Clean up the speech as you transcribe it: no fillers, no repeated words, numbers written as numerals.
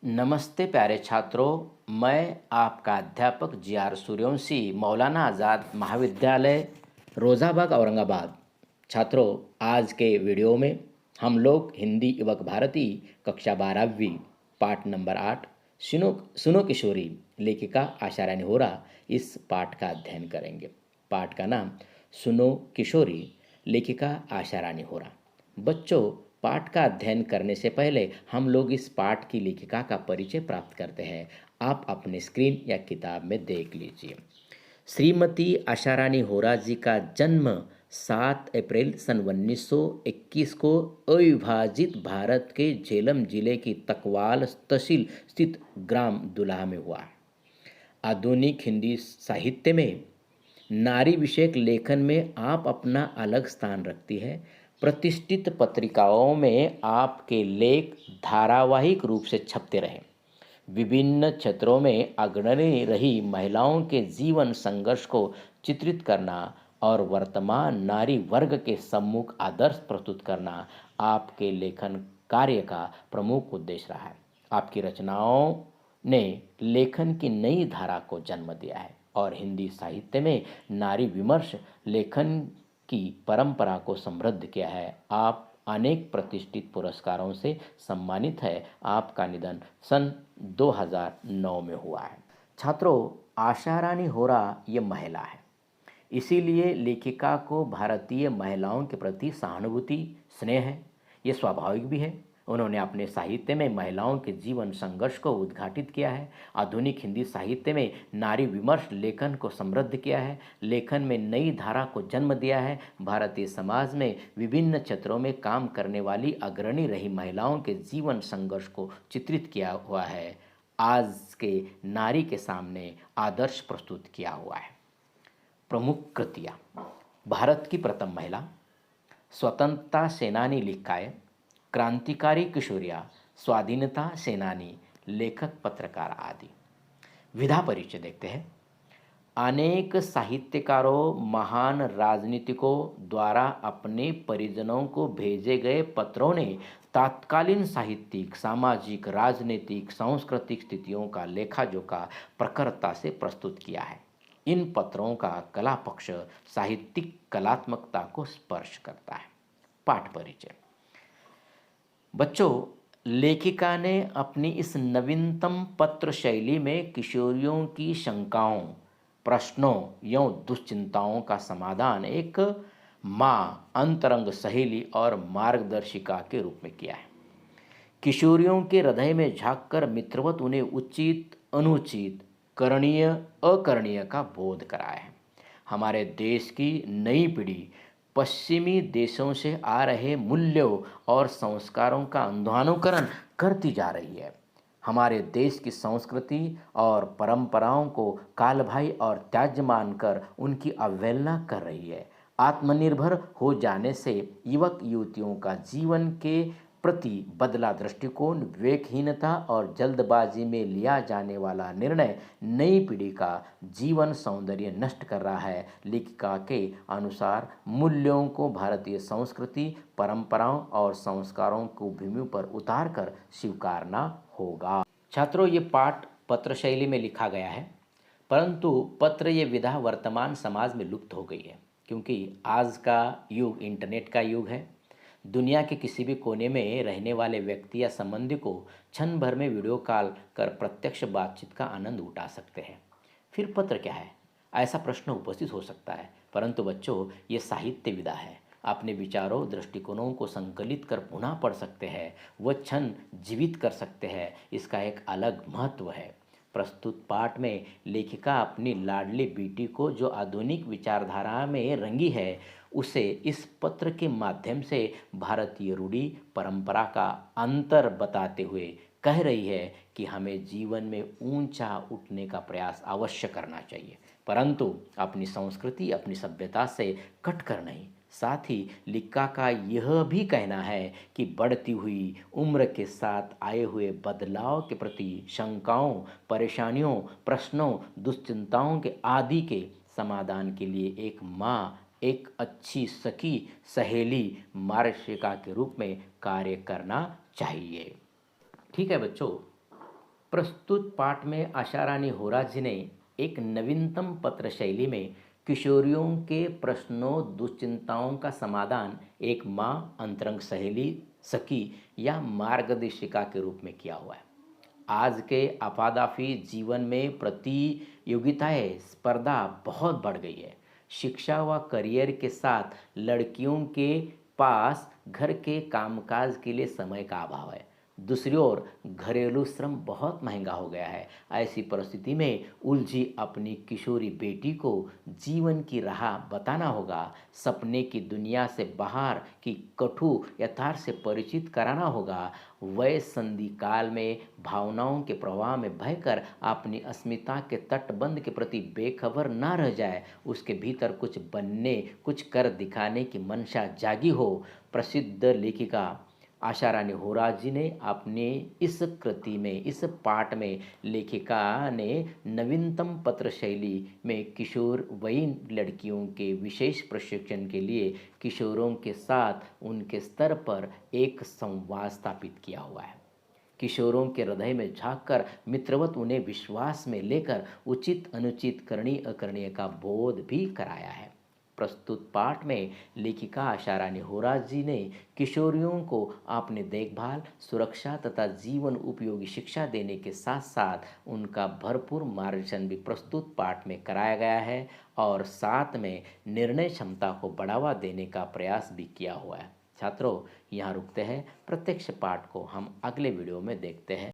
नमस्ते प्यारे छात्रों, मैं आपका अध्यापक जी.आर. सूर्यवंशी, मौलाना आज़ाद महाविद्यालय, रोज़ाबाग, औरंगाबाद। छात्रों, आज के वीडियो में हम लोग हिंदी युवक भारती कक्षा 12वीं पाठ नंबर 8 सुनो सुनो किशोरी लेखिका आशा रानी होरा इस पाठ का अध्ययन करेंगे। पाठ का नाम सुनो किशोरी लेखिका आशा रानी होरा। बच्चों, पाठ का अध्ययन करने से पहले हम लोग इस पाठ की लेखिका का परिचय प्राप्त करते हैं। आप अपने स्क्रीन या किताब में देख लीजिए। श्रीमती आशा रानी होरा जी का जन्म 7 अप्रैल सन 1921 को अविभाजित भारत के झेलम जिले की तकवाल तहसील स्थित ग्राम दुलाह में हुआ। आधुनिक हिंदी साहित्य में नारी विषयक लेखन में आप अपना अलग स्थान रखती है। प्रतिष्ठित पत्रिकाओं में आपके लेख धारावाहिक रूप से छपते रहे। विभिन्न क्षेत्रों में अग्रणी रही महिलाओं के जीवन संघर्ष को चित्रित करना और वर्तमान नारी वर्ग के सम्मुख आदर्श प्रस्तुत करना आपके लेखन कार्य का प्रमुख उद्देश्य रहा है। आपकी रचनाओं ने लेखन की नई धारा को जन्म दिया है और हिंदी साहित्य में नारी विमर्श लेखन की परंपरा को समृद्ध किया है। आप अनेक प्रतिष्ठित पुरस्कारों से सम्मानित है। आपका निधन सन 2009 में हुआ है। छात्रों, आशा रानी होरा ये महिला है, इसीलिए लेखिका को भारतीय महिलाओं के प्रति सहानुभूति स्नेह है। ये स्वाभाविक भी है। उन्होंने अपने साहित्य में महिलाओं के जीवन संघर्ष को उद्घाटित किया है। आधुनिक हिंदी साहित्य में नारी विमर्श लेखन को समृद्ध किया है, लेखन में नई धारा को जन्म दिया है। भारतीय समाज में विभिन्न क्षेत्रों में काम करने वाली अग्रणी रही महिलाओं के जीवन संघर्ष को चित्रित किया हुआ है। आज के नारी के सामने आदर्श प्रस्तुत किया हुआ है। प्रमुख कृतियाँ: भारत की प्रथम महिला, स्वतंत्रता सेनानी लिखाए, क्रांतिकारी किशोरिया, स्वाधीनता सेनानी, लेखक पत्रकार आदि। विधा परिचय देखते हैं। अनेक साहित्यकारों, महान राजनीतिकों द्वारा अपने परिजनों को भेजे गए पत्रों ने तत्कालीन साहित्यिक, सामाजिक, राजनीतिक, सांस्कृतिक स्थितियों का लेखा-जोखा प्रखरता से प्रस्तुत किया है। इन पत्रों का कला पक्ष साहित्यिक कलात्मकता को स्पर्श करता है। पाठ परिचय। बच्चों, लेखिका ने अपनी इस नवीनतम पत्र शैली में किशोरियों की शंकाओं, प्रश्नों एवं दुश्चिंताओं का समाधान एक माँ, अंतरंग सहेली और मार्गदर्शिका के रूप में किया है। किशोरियों के हृदय में झांककर मित्रवत उन्हें उचित, अनुचित, करणीय, अकरणीय का बोध कराया है। हमारे देश की नई पीढ़ी पश्चिमी देशों से आ रहे मूल्यों और संस्कारों का अंधानुकरण करती जा रही है। हमारे देश की संस्कृति और परंपराओं को कालबाह्य और त्याज्य मानकर उनकी अवहेलना कर रही है। आत्मनिर्भर हो जाने से युवक युवतियों का जीवन के प्रति बदला दृष्टिकोण, विवेकहीनता और जल्दबाजी में लिया जाने वाला निर्णय नई पीढ़ी का जीवन सौंदर्य नष्ट कर रहा है। लेखिका के अनुसार मूल्यों को भारतीय संस्कृति, परंपराओं और संस्कारों को भूमि पर उतार कर स्वीकारना होगा। छात्रों, ये पाठ पत्र शैली में लिखा गया है, परंतु पत्र ये विधा वर्तमान समाज में लुप्त हो गई है, क्योंकि आज का युग इंटरनेट का युग है। दुनिया के किसी भी कोने में रहने वाले व्यक्ति या संबंधी को क्षण भर में वीडियो कॉल कर प्रत्यक्ष बातचीत का आनंद उठा सकते हैं। फिर पत्र क्या है, ऐसा प्रश्न उपस्थित हो सकता है। परंतु बच्चों, ये साहित्य विधा है। अपने विचारों, दृष्टिकोणों को संकलित कर पुनः पढ़ सकते हैं, वह क्षण जीवित कर सकते हैं। इसका एक अलग महत्व है। प्रस्तुत पाठ में लेखिका अपनी लाडली बेटी को, जो आधुनिक विचारधारा में रंगी है, उसे इस पत्र के माध्यम से भारतीय रूढ़ी परंपरा का अंतर बताते हुए कह रही है कि हमें जीवन में ऊंचा उठने का प्रयास अवश्य करना चाहिए, परंतु अपनी संस्कृति, अपनी सभ्यता से कटकर नहीं। साथ ही लेखिका का यह भी कहना है कि बढ़ती हुई उम्र के साथ आए हुए बदलाव के प्रति शंकाओं, परेशानियों, प्रश्नों, दुश्चिंताओं के आदि के समाधान के लिए एक माँ, एक अच्छी सखी, सहेली, मार्गदर्शिका के रूप में कार्य करना चाहिए। ठीक है बच्चों, प्रस्तुत पाठ में आशा रानी होरा जी ने एक नवीनतम पत्र शैली में किशोरियों के प्रश्नों दुश्चिंताओं का समाधान एक माँ, अंतरंग सहेली, सखी या मार्गदर्शिका के रूप में किया हुआ है। आज के आपादाफी जीवन में प्रतियोगिताएं स्पर्धा बहुत बढ़ गई है। शिक्षा व करियर के साथ लड़कियों के पास घर के कामकाज के लिए समय का अभाव है। दूसरी ओर घरेलू श्रम बहुत महंगा हो गया है। ऐसी परिस्थिति में उलझी अपनी किशोरी बेटी को जीवन की राह बताना होगा, सपने की दुनिया से बाहर की कठोर यथार्थ से परिचित कराना होगा। वह संधि काल में भावनाओं के प्रवाह में बहकर अपनी अस्मिता के तटबंध के प्रति बेखबर ना रह जाए। उसके भीतर कुछ बनने, कुछ कर दिखाने की मंशा जागी हो। प्रसिद्ध लेखिका आशा रानी होरा जी ने अपने इस कृति में, इस पाठ में लेखिका ने नवीनतम पत्र शैली में किशोर वयीन लड़कियों के विशेष प्रशिक्षण के लिए किशोरों के साथ उनके स्तर पर एक संवाद स्थापित किया हुआ है। किशोरों के हृदय में झांककर मित्रवत उन्हें विश्वास में लेकर उचित अनुचित करणीय अकरणीय का बोध भी कराया है। प्रस्तुत पाठ में लेखिका आशा रानी होरा जी ने किशोरियों को अपने देखभाल, सुरक्षा तथा जीवन उपयोगी शिक्षा देने के साथ साथ उनका भरपूर मार्गदर्शन भी प्रस्तुत पाठ में कराया गया है और साथ में निर्णय क्षमता को बढ़ावा देने का प्रयास भी किया हुआ है। छात्रों, यहाँ रुकते हैं। प्रत्यक्ष पाठ को हम अगले वीडियो में देखते हैं।